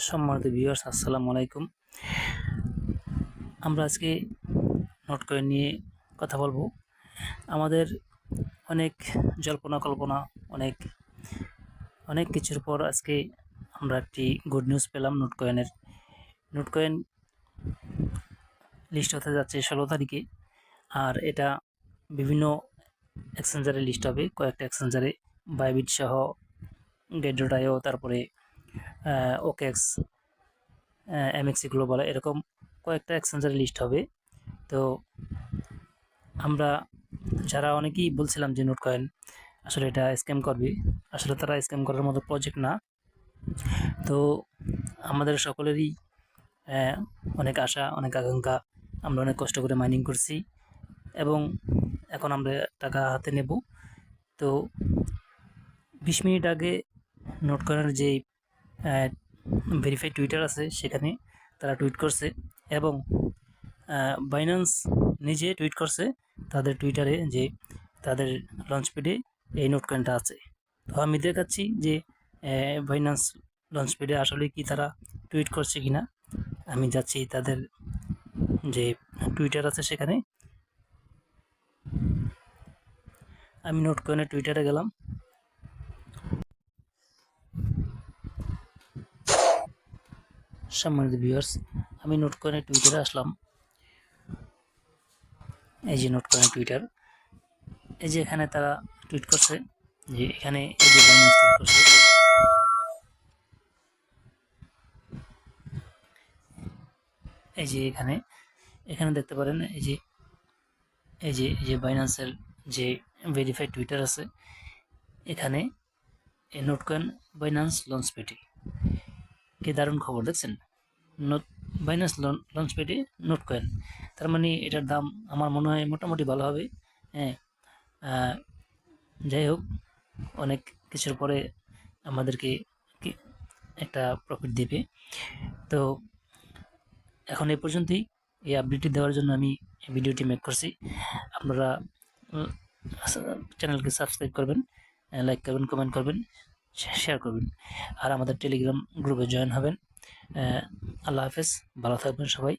সম্মানিত ভিউয়ার্স, আসসালামু আলাইকুম। আমরা আজকে নোটকয়েন নিয়ে কথা বলবো। আমাদের অনেক জল্পনা কল্পনা, অনেক অনেক কিছুর পর আজকে আমরা একটি গুড নিউজ পেলাম। নোটকয়েন লিস্ট হতে যাচ্ছে 16 তারিখে। আর এটা বিভিন্ন এক্সচেঞ্জারে লিস্ট হবে, কয়েকটা এক্সচেঞ্জারে, বাইবিট সহ, গেট.io, তারপরে ওকেক্স, এমএক্সি গ্লোবাল, এরকম কয়েকটা এক্সচেঞ্জারে লিস্ট হবে। তো আমরা যারা অনেকেই বলছিলাম যে নোটকয়েন আসলে এটা স্ক্যাম করবে, আসলে তারা স্ক্যাম করার মতো প্রজেক্ট না। তো আমাদের সকলেরই অনেক আশা, অনেক আকাঙ্ক্ষা, আমরা অনেক কষ্ট করে মাইনিং করছি এবং এখন আমরা টাকা হাতে নেব। তো 20 মিনিট আগে নোটকয়েনের যে ভেরিফাইড টুইটার আছে সেখানে তারা টুইট করছে এবং বাইন্যান্স নিজে টুইট করছে তাদের টুইটারে যে তাদের লঞ্চপ্যাডে এই নোটকয়েনটা আছে। তো আমি দেখাচ্ছি যে বাইন্যান্স লঞ্চপ্যাডে আসলে কি তারা টুইট করছে কিনা। আমি যাচ্ছি তাদের যে টুইটার আছে সেখানে, আমি নোটকয়েনের টুইটারে গেলাম। সম্মানিত ভিউয়ার্স, আমি নোটকয়েনের টুইটারে আসলাম। এই যে নোটকয়েনের টুইটার, এই যে এখানে তারা টুইট করছে যে এখানে এই যে বাইন্যান্স টুইট করছে, এই যে এখানে দেখতে পারেন, এই যে বাইন্যান্সের যে ভেরিফাইড টুইটার আছে এখানে, এই নোটকয়েন বাইন্যান্স লঞ্চপ্যাডে, কি দারুণ খবর দেখছেন। বাইন্যান্স লঞ্চপ্যাডে নোটকয়েন, তার মানে এটার দাম আমার মনে হয় মোটামুটি ভালো হবে। হ্যাঁ, যাই হোক, অনেক কিছুর পরে আমাদেরকে একটা প্রফিট দেবে। তো এখন এই পর্যন্তই। এই আপডেটটি দেওয়ার জন্য আমি ভিডিওটি মেক করছি। আপনারা চ্যানেলকে সাবস্ক্রাইব করবেন, লাইক করবেন, কমেন্ট করবেন, শেয়ার করবেন, আর আমাদের টেলিগ্রাম গ্রুপে জয়েন হবেন। আল্লাহ হাফেজ, ভালো থাকবেন সবাই।